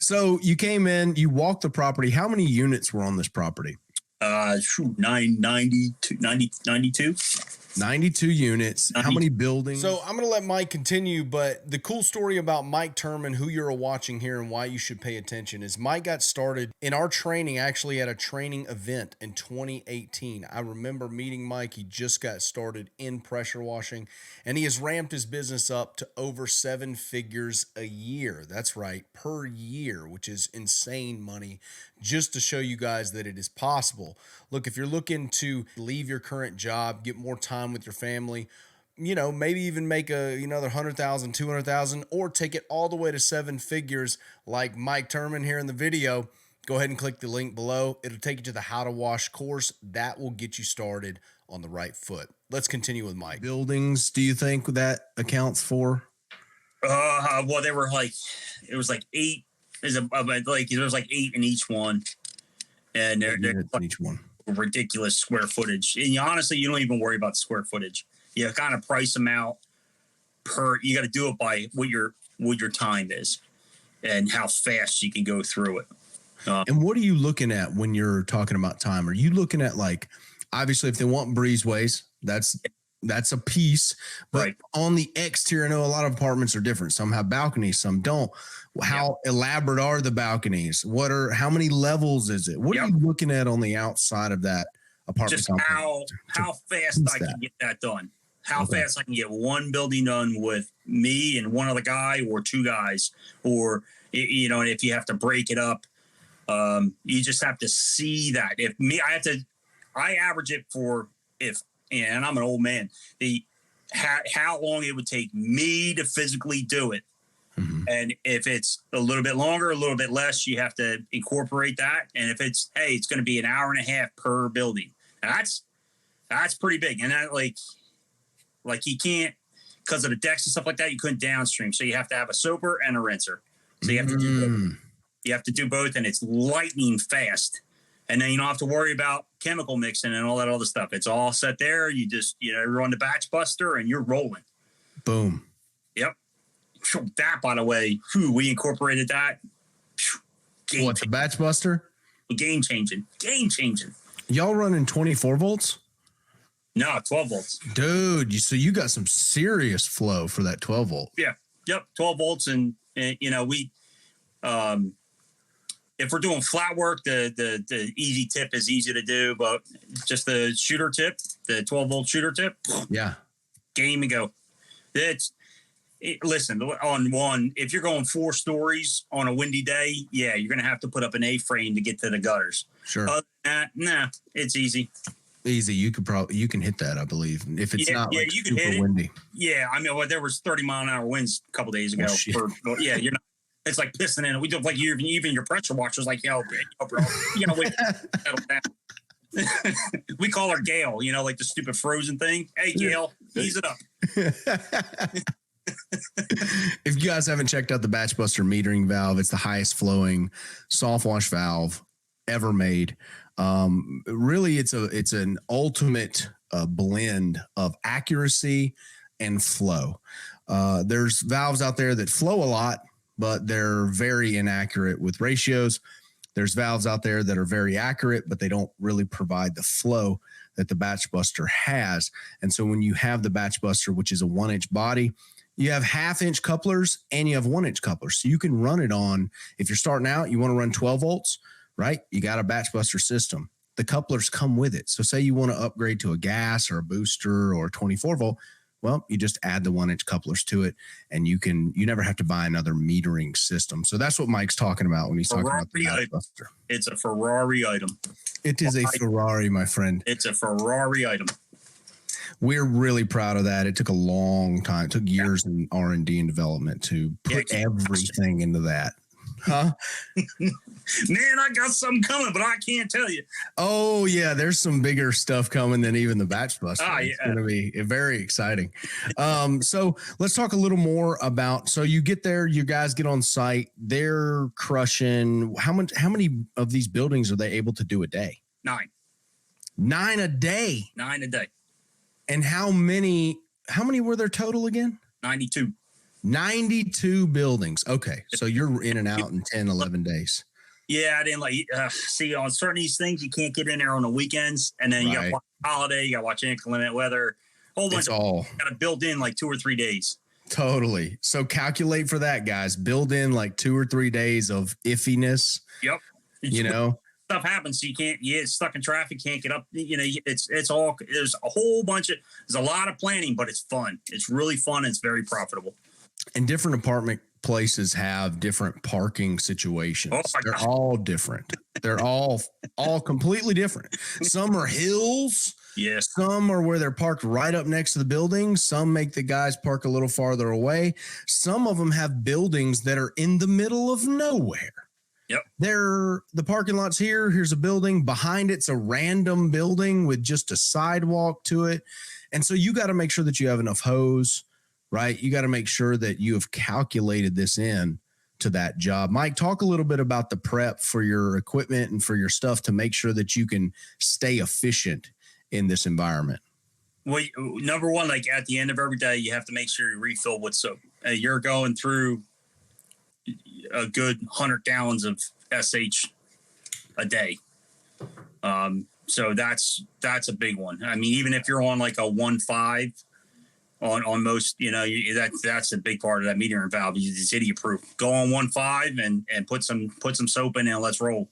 So you came in, you walked the property. How many units were on this property? 92. 92 units. How many buildings? So I'm going to let Mike continue, but the cool story about Mike Turman, who you're watching here and why you should pay attention, is Mike got started in our training, actually at a training event in 2018. I remember meeting Mike. He just got started in pressure washing, and he has ramped his business up to over 7 figures a year. That's right, per year, which is insane money, just to show you guys that it is possible. Look, if you're looking to leave your current job, get more time with your family, maybe even make another 100,000, 200,000, or take it all the way to 7 figures like Mike Turman here in the video, go ahead and click the link below. It'll take you to the How to Wash course. That will get you started on the right foot. Let's continue with Mike. Buildings, do you think that accounts for? Well, they were it was like 8. There was like 8 in each one, and they're in each one. Ridiculous square footage. And honestly, you don't even worry about the square footage. You kind of price them out per. You got to do it by what your time is, and how fast you can go through it. And what are you looking at when you're talking about time? Are you looking at, like, obviously if they want breezeways, that's a piece, but right. On the exterior, I know a lot of apartments are different. Some have balconies, some don't. How elaborate are the balconies? How many levels is it? What are you looking at on the outside of that apartment? Just how fast I can get that done. How fast I can get one building done with me and one other guy or 2 guys, or, and if you have to break it up, you just have to see that. I average it and I'm an old man, how long it would take me to physically do it. Mm-hmm. And if it's a little bit longer, a little bit less, you have to incorporate that. And if it's going to be an hour and a half per building, that's pretty big. And that like you can't, because of the decks and stuff like that, you couldn't downstream. So you have to have a soaper and a rinser. So you have to do both. You have to do both, and it's lightning fast. And then you don't have to worry about chemical mixing and all that other stuff. It's all set there. You just, run the batch buster and you're rolling. Boom. Yep. That, by the way, we incorporated that. What's a batch buster? Game changing. Y'all running 24 volts? No, 12 volts. Dude, so you got some serious flow for that 12 volt. Yeah. Yep. 12 volts. And we, if we're doing flat work, the easy tip is easy to do, but just the shooter tip, the 12 volt shooter tip. Yeah. Game and go. Listen, on one, if you're going 4 stories on a windy day, you're going to have to put up an A-frame to get to the gutters. Sure. Other than that, it's easy. Easy. You can hit that, I believe. If it's not like you can super hit it. Windy. Yeah. I mean, there was 30-mile-an-hour winds a couple days ago. You're not. It's like pissing in it. We don't like even your pressure washer's like, yo, bro, wait, settle down. We call her Gail, like the stupid Frozen thing. Hey, Gail, ease it up. If you guys haven't checked out the Batch Buster metering valve, it's the highest flowing soft wash valve ever made. Really, it's an ultimate blend of accuracy and flow. There's valves out there that flow a lot, but they're very inaccurate with ratios. There's valves out there that are very accurate, but they don't really provide the flow that the Batch Buster has. And so when you have the Batch Buster, which is a 1-inch body, you have 1/2-inch couplers and you have 1-inch couplers. So you can run it on, if you're starting out, you want to run 12 volts, right? You got a Batch Buster system. The couplers come with it. So say you want to upgrade to a gas or a booster or a 24 volt. Well, you just add the 1-inch couplers to it, and you never have to buy another metering system. So that's what Mike's talking about when he's talking about the Batch Buster. It's a Ferrari item. It is a Ferrari, my friend. It's a Ferrari item. We're really proud of that. It took a long time. It took years in R&D and development to put everything into that. Huh? Man, I got something coming, but I can't tell you. Oh, yeah. There's some bigger stuff coming than even the Batch Buster. It's going to be very exciting. So let's talk a little more about, so you get there, you guys get on site, they're crushing. How many of these buildings are they able to do a day? 9. 9 a day? 9 a day. And how many were there total again? 92. 92 buildings. Okay. So you're in and out in 10, 11 days. Yeah, I didn't see on certain these things you can't get in there on the weekends, and then you got to watch holiday, you got to watch inclement weather. Whole bunch of got to build in like 2 or 3 days. Totally. So calculate for that, guys. Build in like 2 or 3 days of iffiness. Yep. Stuff happens. So you can't. You get stuck in traffic. Can't get up. It's all. There's a whole bunch of. There's a lot of planning, but it's fun. It's really fun. It's very profitable. And different apartment places have different parking situations. They're all different. They're all completely different. Some are hills. Yes. Some are where they're parked right up next to the building. Some make the guys park a little farther away. Some of them have buildings that are in the middle of nowhere. Yep. The parking lot's here. Here's a building. Behind it's a random building with just a sidewalk to it. And so you got to make sure that you have enough hose, right? You got to make sure that you have calculated this in to that job. Mike, talk a little bit about the prep for your equipment and for your stuff to make sure that you can stay efficient in this environment. Well, number one, like at the end of every day, you have to make sure you refill with soap. You're going through a good 100 gallons of SH a day. So that's a big one. I mean, even if you're on like a 1.5 on most, that's a big part of that metering valve. It's idiot proof. Go on 1.5 and put some soap in and let's roll.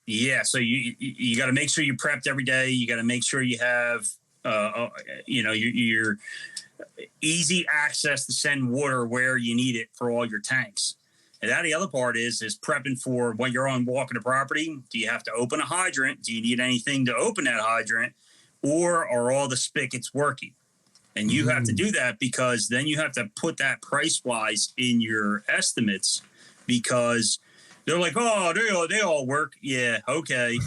Yeah. So you got to make sure you prepped every day. You got to make sure you have, your easy access to send water where you need it for all your tanks. And that the other part is prepping for when you're on walking the property. Do you have to open a hydrant? Do you need anything to open that hydrant? Or are all the spigots working? And you have to do that because then you have to put that price-wise in your estimates because they're like, oh, they all work. Yeah, okay.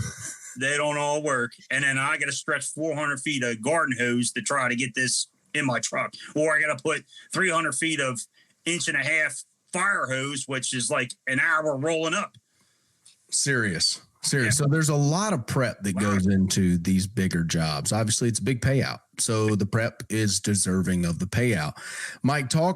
They don't all work. And then I got to stretch 400 feet of garden hose to try to get this in my truck. Or I got to put 300 feet of 1.5-inch fire hose, which is like an hour rolling up. Serious. So there's a lot of prep that goes into these bigger jobs. Obviously, it's a big payout. So the prep is deserving of the payout. Mike, talk